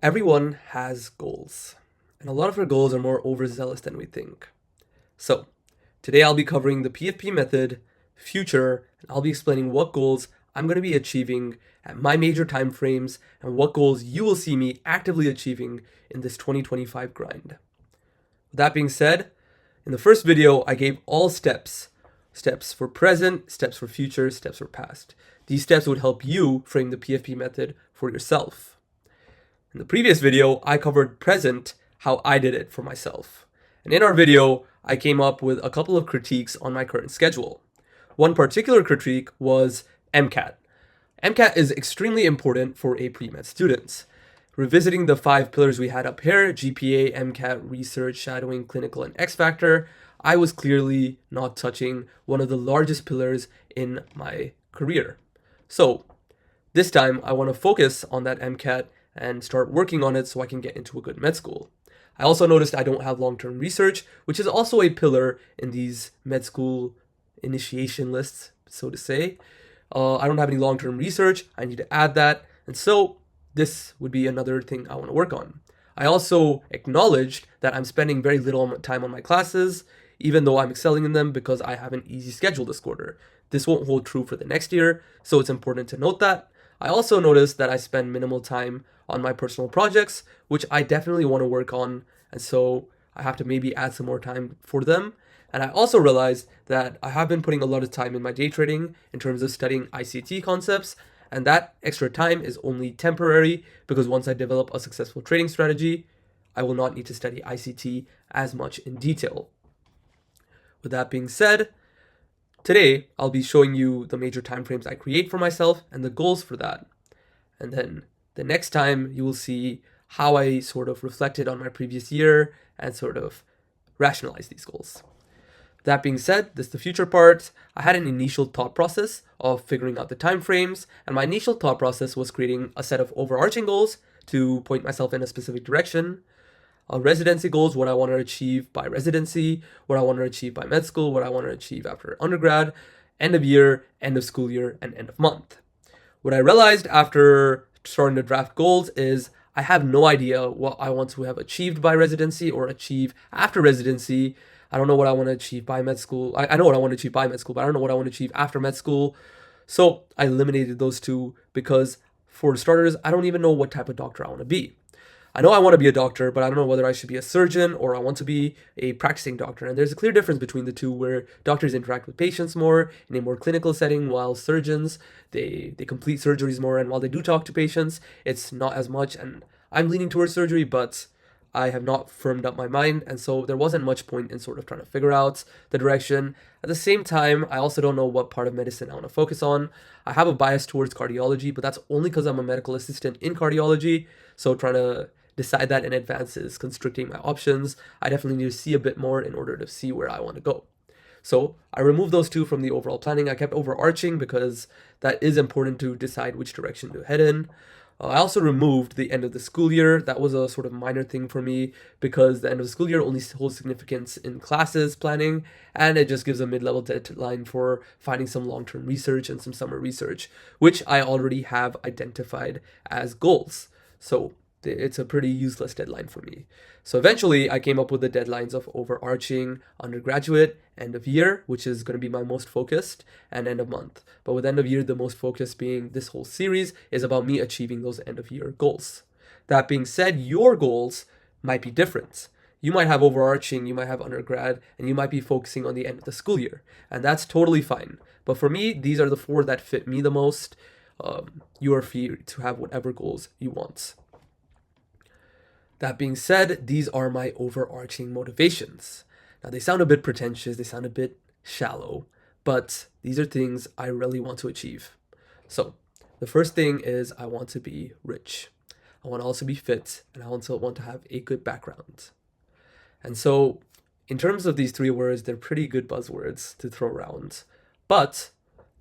Everyone has goals, and a lot of our goals are more overzealous than we think. So, today I'll be covering the PFP method, future, and I'll be explaining what goals I'm going to be achieving at my major time frames and what goals you will see me actively achieving in this 2025 grind. With that being said, in the first video, I gave all steps for present, steps for future, steps for past. These steps would help you frame the PFP method for yourself. In the previous video, I covered present, how I did it for myself. And in our video, I came up with a couple of critiques on my current schedule. One particular critique was MCAT. MCAT is extremely important for a pre-med student. Revisiting the 5 pillars we had up here, GPA, MCAT, research, shadowing, clinical, and X factor, I was clearly not touching one of the largest pillars in my career. So this time I want to focus on that MCAT and start working on it so I can get into a good med school. I also noticed I don't have long-term research, which is also a pillar in these med school initiation lists, so to say. I don't have any long-term research. I need to add that. And so this would be another thing I want to work on. I also acknowledged that I'm spending very little time on my classes, even though I'm excelling in them because I have an easy schedule this quarter. This won't hold true for the next year, so it's important to note that. I also noticed that I spend minimal time on my personal projects, which I definitely want to work on, and so I have to maybe add some more time for them. And I also realized that I have been putting a lot of time in my day trading in terms of studying ICT concepts, and that extra time is only temporary because once I develop a successful trading strategy, I will not need to study ICT as much in detail. With that being said, today I'll be showing you the major timeframes I create for myself and the goals for that. And then the next time you will see how I sort of reflected on my previous year and sort of rationalize these goals. That being said, this is the future part. I had an initial thought process of figuring out the timeframes, and my initial thought process was creating a set of overarching goals to point myself in a specific direction. Residency goals, what I want to achieve by residency, what I want to achieve by med school, what I want to achieve after undergrad, end of year, end of school year, and end of month. What I realized after starting to draft goals is I have no idea what I want to have achieved by residency or achieve after residency. I don't know what I want to achieve by med school. I know what I want to achieve by med school, but I don't know what I want to achieve after med school. So I eliminated those two because for starters, I don't even know what type of doctor I want to be. I know I want to be a doctor, but I don't know whether I should be a surgeon or I want to be a practicing doctor. And there's a clear difference between the two where doctors interact with patients more in a more clinical setting, while surgeons, they complete surgeries more. And while they do talk to patients, it's not as much. And I'm leaning towards surgery, but I have not firmed up my mind. And so there wasn't much point in sort of trying to figure out the direction. At the same time, I also don't know what part of medicine I want to focus on. I have a bias towards cardiology, but that's only because I'm a medical assistant in cardiology. So trying to decide that in advance is constricting my options. I definitely need to see a bit more in order to see where I want to go. So I removed those two from the overall planning. I kept overarching because that is important to decide which direction to head in. I also removed the end of the school year. That was a sort of minor thing for me because the end of the school year only holds significance in classes planning, and it just gives a mid-level deadline for finding some long-term research and some summer research, which I already have identified as goals. So it's a pretty useless deadline for me. So eventually I came up with the deadlines of overarching undergraduate, end of year, which is going to be my most focused, and end of month. But with end of year, the most focused being this whole series is about me achieving those end of year goals. That being said, your goals might be different. You might have overarching, you might have undergrad, and you might be focusing on the end of the school year. And that's totally fine. But for me, these are the 4 that fit me the most. You are free to have whatever goals you want. That being said, these are my overarching motivations. Now, they sound a bit pretentious, they sound a bit shallow, but these are things I really want to achieve. So, the first thing is I want to be rich. I want to also be fit, and I also want to have a good background. And so, in terms of these 3 words, they're pretty good buzzwords to throw around. But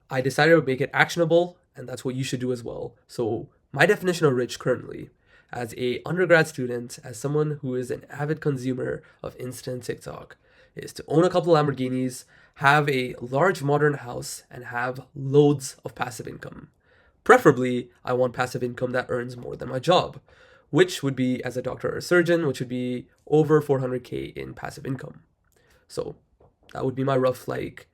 I decided to make it actionable, and that's what you should do as well. So, my definition of rich currently, as a undergrad student, as someone who is an avid consumer of instant TikTok, is to own a couple Lamborghinis, have a large modern house, and have loads of passive income. Preferably, I want passive income that earns more than my job. which would be as a doctor or a surgeon, which would be over 400K in passive income. So that would be my rough, like,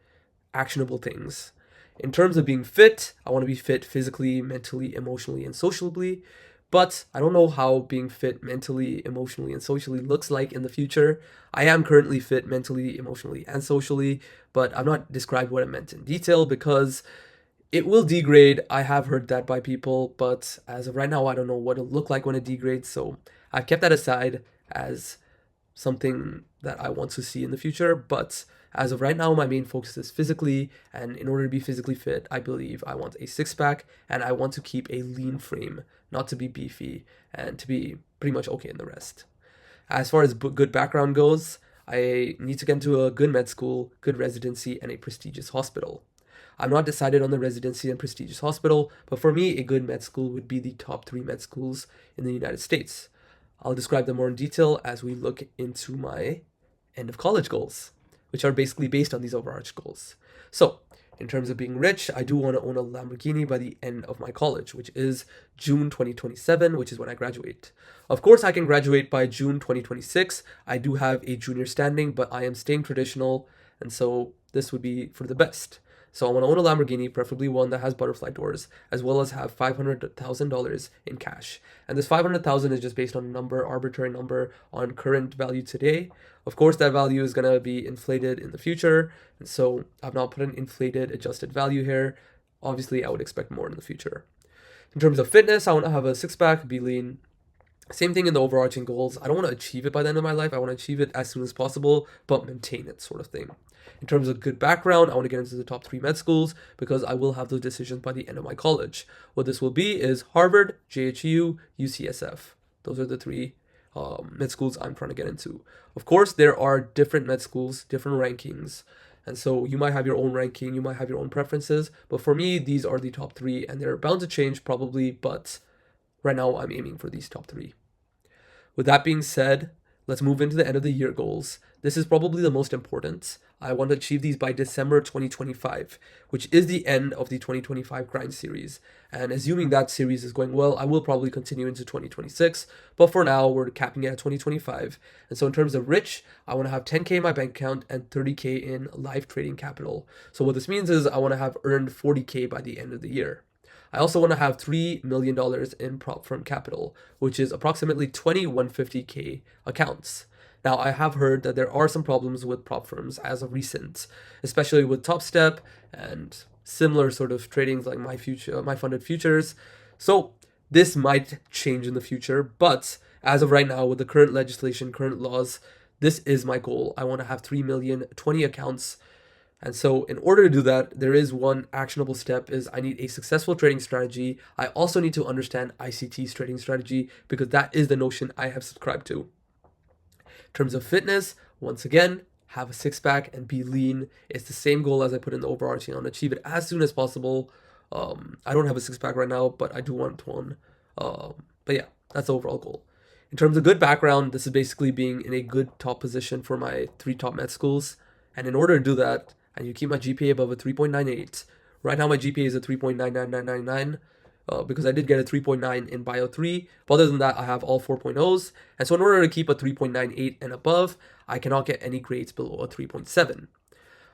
actionable things. In terms of being fit, I want to be fit physically, mentally, emotionally, and socially. But I don't know how being fit mentally, emotionally, and socially looks like in the future. I am currently fit mentally, emotionally, and socially, but I've not described what I meant in detail because it will degrade. I have heard that by people, but as of right now, I don't know what it'll look like when it degrades. So I've kept that aside as something that I want to see in the future. But as of right now, my main focus is physically. And in order to be physically fit, I believe I want a six pack and I want to keep a lean frame, not to be beefy and to be pretty much okay in the rest. As far as good background goes, I need to get into a good med school, good residency, and a prestigious hospital. I'm not decided on the residency and prestigious hospital, but for me, a good med school would be the top 3 med schools in the United States. I'll describe them more in detail as we look into my end of college goals, which are basically based on these overarching goals. So, in terms of being rich, I do want to own a Lamborghini by the end of my college, which is June 2027, which is when I graduate. Of course, I can graduate by June 2026. I do have a junior standing, but I am staying traditional, and so this would be for the best. So I want to own a Lamborghini, preferably one that has butterfly doors, as well as have $500,000 in cash. And this 500,000 is just based on a number, arbitrary number on current value today. Of course, that value is going to be inflated in the future, and so I've not put an inflated adjusted value here. Obviously, I would expect more in the future. In terms of fitness, I want to have a six-pack, be lean. Same thing in the overarching goals. I don't want to achieve it by the end of my life. I want to achieve it as soon as possible, but maintain it, sort of thing. In terms of good background, I want to get into the top 3 med schools because I will have those decisions by the end of my college. What this will be is Harvard, JHU, UCSF. Those are the 3 med schools I'm trying to get into. Of course, there are different med schools, different rankings. And so you might have your own ranking, you might have your own preferences. But for me, these are the top 3 and they're bound to change probably. But right now, I'm aiming for these top 3. With that being said, let's move into the end of the year goals. This is probably the most important. I want to achieve these by December 2025, which is the end of the 2025 grind series. And assuming that series is going well, I will probably continue into 2026. But for now, we're capping it at 2025. And so in terms of rich, I want to have 10K in my bank account and 30K in live trading capital. So what this means is I want to have earned 40K by the end of the year. I also want to have $3 million in prop firm capital, which is approximately 150K accounts. Now, I have heard that there are some problems with prop firms as of recent, especially with Top Step and similar sort of tradings like my funded futures. So this might change in the future, but as of right now, with the current legislation, current laws, this is my goal. I want to have 3 million, 20 accounts. And so in order to do that, there is one actionable step is I need a successful trading strategy. I also need to understand ICT's trading strategy because that is the notion I have subscribed to. In terms of fitness, once again, have a six-pack and be lean. It's the same goal as I put in the overarching. I want to achieve it as soon as possible. I don't have a six-pack right now, but I do want one. But yeah, that's the overall goal. In terms of good background, this is basically being in a good top position for my 3 top med schools. And in order to do that, I need to keep my GPA above a 3.98. Right now, my GPA is a 3.99999. Because I did get a 3.9 in Bio 3. But other than that, I have all 4.0s. And so in order to keep a 3.98 and above, I cannot get any grades below a 3.7.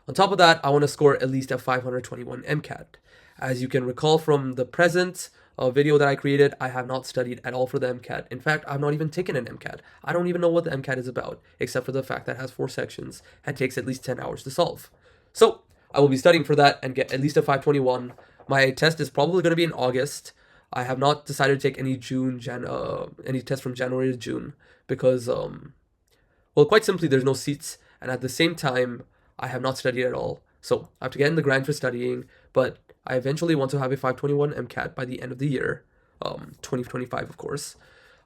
On top of that, I want to score at least a 521 MCAT. As you can recall from the present video that I created, I have not studied at all for the MCAT. In fact, I've not even taken an MCAT. I don't even know what the MCAT is about, except for the fact that it has 4 sections and takes at least 10 hours to solve. So I will be studying for that and get at least a 521. My test is probably going to be in August. I have not decided to take any any test from January to June because, well, quite simply, there's no seats. And at the same time, I have not studied at all. So I have to get in the grind for studying, but I eventually want to have a 521 MCAT by the end of the year, 2025, of course.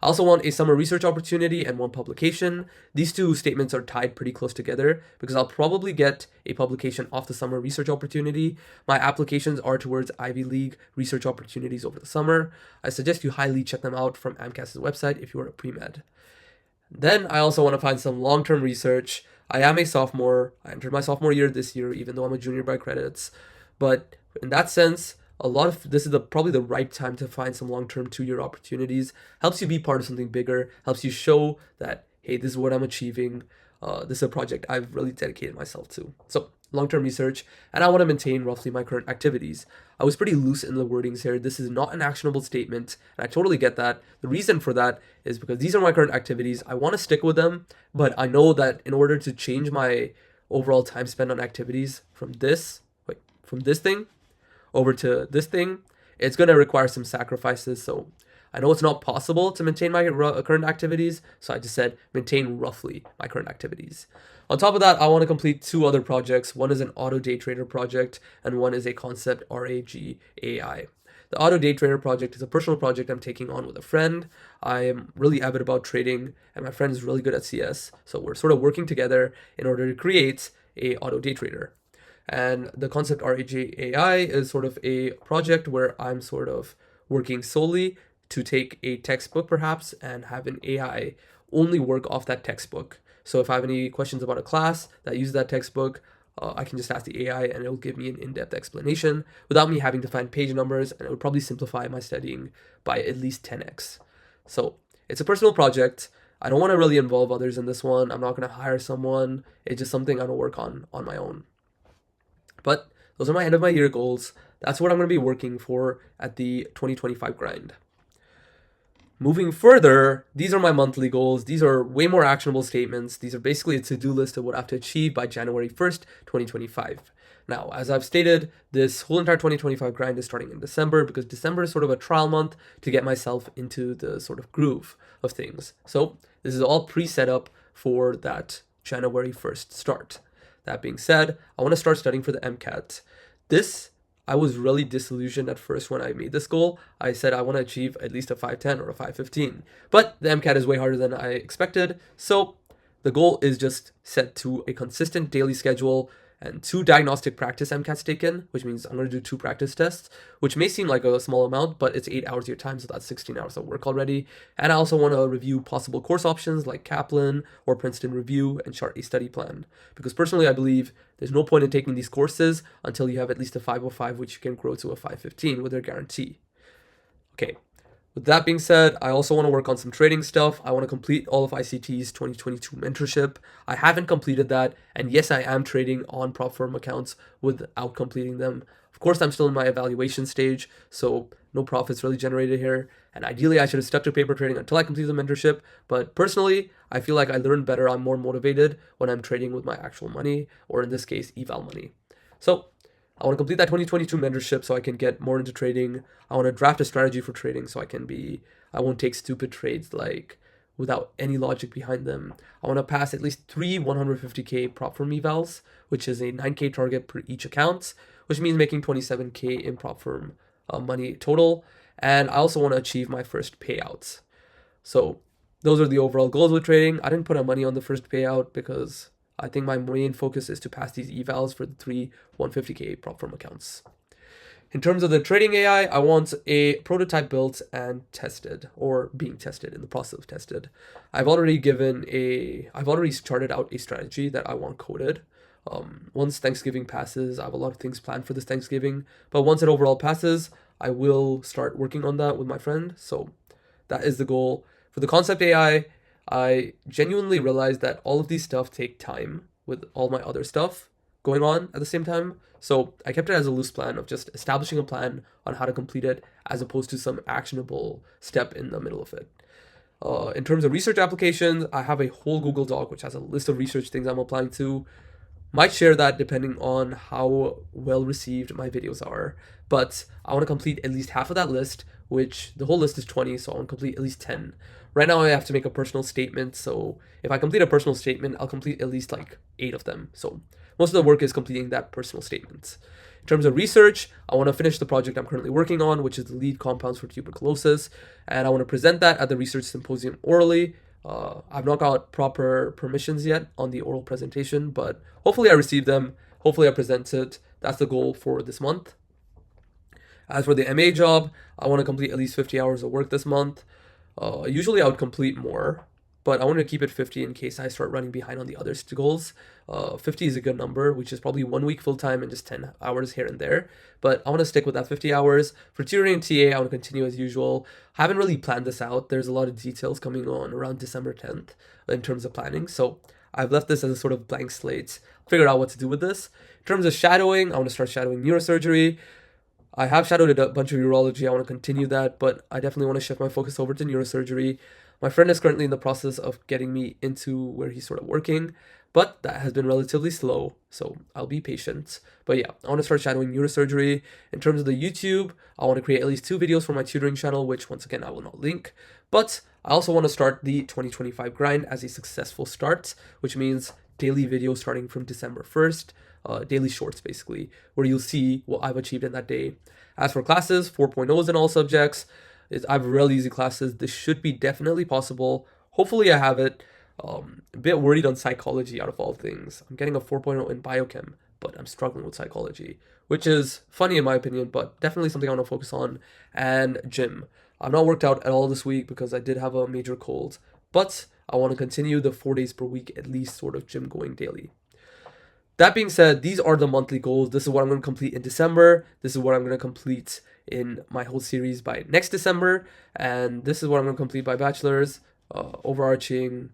I also want a summer research opportunity and 1 publication. These 2 statements are tied pretty close together because I'll probably get a publication off the summer research opportunity. My applications are towards Ivy League research opportunities over the summer. I suggest you highly check them out from AMCAS's website if you are a pre-med. Then I also want to find some long-term research. I am a sophomore. I entered my sophomore year this year, even though I'm a junior by credits. But in that sense, this is probably the right time to find some long-term 2-year opportunities. Helps you be part of something bigger, helps you show that, hey, this is what I'm achieving. This is a project I've really dedicated myself to. So long-term research, and I want to maintain roughly my current activities. I was pretty loose in the wordings here. This is not an actionable statement, and I totally get that. The reason for that is because these are my current activities. I want to stick with them, but I know that in order to change my overall time spent on activities from this thing over to this thing, it's going to require some sacrifices. So I know it's not possible to maintain my current activities, so I just said maintain roughly my current activities. On top of that, I want to complete 2 other projects. One is an auto day trader project, and one is a concept RAGAI. The auto day trader project is a personal project I'm taking on with a friend. I am really avid about trading, and my friend is really good at CS, so we're sort of working together in order to create a auto day trader. And the concept RAGAI is sort of a project where I'm sort of working solely to take a textbook perhaps and have an AI only work off that textbook. So if I have any questions about a class that uses that textbook, I can just ask the AI and it'll give me an in-depth explanation without me having to find page numbers, and it would probably simplify my studying by at least 10x. So it's a personal project. I don't want to really involve others in this one. I'm not going to hire someone. It's just something I'm going to work on my own. But those are my end of my year goals. That's what I'm going to be working for at the 2025 grind. Moving further, these are my monthly goals. These are way more actionable statements. These are basically a to-do list of what I have to achieve by January 1st, 2025. Now, as I've stated, this whole entire 2025 grind is starting in December because December is sort of a trial month to get myself into the sort of groove of things. So this is all pre-set up for that January 1st start. That being said, I want to start studying for the MCAT. I was really disillusioned at first when I made this goal. I said I want to achieve at least a 510 or a 515, but the MCAT is way harder than I expected. So the goal is just set to a consistent daily schedule and 2 diagnostic practice MCATs taken, which means I'm going to do 2 practice tests, which may seem like a small amount, but it's 8 hours of your time, so that's 16 hours of work already. And I also want to review possible course options like Kaplan or Princeton Review and chart a study plan, because personally I believe there's no point in taking these courses until you have at least a 505, which you can grow to a 515 with their guarantee. Okay. With that being said, I also want to work on some trading stuff. I want to complete all of ICT's 2022 mentorship. I haven't completed that, and yes, I am trading on prop firm accounts without completing them. Of course, I'm still in my evaluation stage, so no profits really generated here. And ideally, I should have stuck to paper trading until I complete the mentorship. But personally, I feel like I learn better. I'm more motivated when I'm trading with my actual money, or in this case, eval money. So I want to complete that 2022 mentorship so I can get more into trading. I want to draft a strategy for trading so I won't take stupid trades like without any logic behind them. I want to pass at least 3 150K prop firm evals, which is a 9K target per each account, which means making 27K in prop firm money total. And I also want to achieve my first payouts. So those are the overall goals with trading. I didn't put money on the first payout because I think my main focus is to pass these evals for the 3 150K prop firm accounts. In terms of the trading AI, I want a prototype built and tested, or being tested, in the process of tested. I've already charted out a strategy that I want coded. Once Thanksgiving passes, I have a lot of things planned for this Thanksgiving, but once it overall passes, I will start working on that with my friend. So that is the goal. For the concept AI, I genuinely realized that all of these stuff take time with all my other stuff going on at the same time. So I kept it as a loose plan of just establishing a plan on how to complete it as opposed to some actionable step in the middle of it. In terms of research applications, I have a whole Google Doc which has a list of research things I'm applying to. Might share that depending on how well received my videos are, but I want to complete at least half of that list, which the whole list is 20, so I want to complete at least 10. Right now I have to make a personal statement, so if I complete a personal statement, I'll complete at least like 8 of them. So most of the work is completing that personal statement. In terms of research, I want to finish the project I'm currently working on, which is the lead compounds for tuberculosis, and I want to present that at the research symposium orally. I've not got proper permissions yet on the oral presentation, but hopefully I receive them. Hopefully I present it. That's the goal for this month. As for the MA job, I want to complete at least 50 hours of work this month. Usually I would complete more, but I want to keep it 50 in case I start running behind on the other goals. 50 is a good number, which is probably 1 week full-time and just 10 hours here and there. But I want to stick with that 50 hours. For tutoring and TA, I want to continue as usual. I haven't really planned this out. There's a lot of details coming on around December 10th in terms of planning. So I've left this as a sort of blank slate. Figured out what to do with this. In terms of shadowing, I want to start shadowing neurosurgery. I have shadowed a bunch of urology. I want to continue that, but I definitely want to shift my focus over to neurosurgery. My friend is currently in the process of getting me into where he's sort of working, but that has been relatively slow, so I'll be patient. But yeah, I want to start shadowing neurosurgery. In terms of the YouTube, I want to create at least 2 videos for my tutoring channel, which once again I will not link. But I also want to start the 2025 grind as a successful start, which means daily videos starting from December 1st. Daily shorts basically, where you'll see what I've achieved in that day. As for classes, 4.0s in all subjects. I have really easy classes. This should be definitely possible. Hopefully I have it. A bit worried on psychology out of all things. I'm getting a 4.0 in biochem, but I'm struggling with psychology, which is funny in my opinion, but definitely something I want to focus on. And gym. I've not worked out at all this week because I did have a major cold, but I want to continue the 4 days per week at least sort of gym going daily. That being said, these are the monthly goals. This is what I'm going to complete in December. This is what I'm going to complete in my whole series by next December. And this is what I'm going to complete by bachelor's, overarching,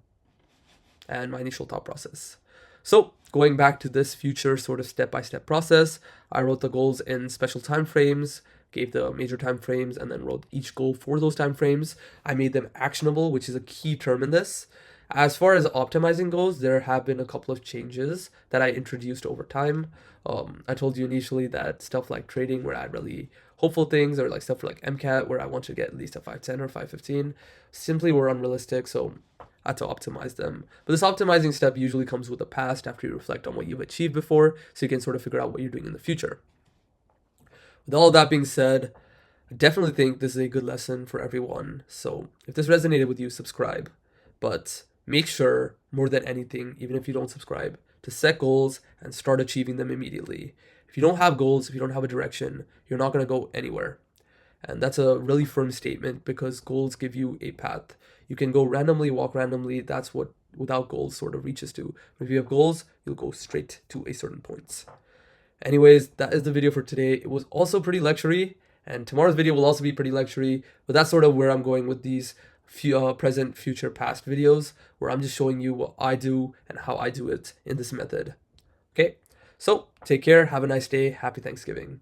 and my initial thought process. So going back to this future sort of step-by-step process, I wrote the goals in special time frames, gave the major time frames, and then wrote each goal for those time frames. I made them actionable, which is a key term in this. As far as optimizing goes, there have been a couple of changes that I introduced over time. I told you initially that stuff like trading, where I had really hopeful things, or like stuff like MCAT, where I want to get at least a 510 or 515, simply were unrealistic, so I had to optimize them. But this optimizing step usually comes with the past after you reflect on what you've achieved before, so you can sort of figure out what you're doing in the future. With all that being said, I definitely think this is a good lesson for everyone. So if this resonated with you, subscribe. But make sure, more than anything, even if you don't subscribe, to set goals and start achieving them immediately. If you don't have goals, if you don't have a direction, you're not going to go anywhere. And that's a really firm statement because goals give you a path. You can go randomly, walk randomly. That's what without goals sort of reaches to. But if you have goals, you'll go straight to a certain point. Anyways, that is the video for today. It was also pretty lecture-y, and tomorrow's video will also be pretty lecture-y, but that's sort of where I'm going with these present, future, past videos, where I'm just showing you what I do and how I do it in this method. Okay, so take care, have a nice day, happy Thanksgiving.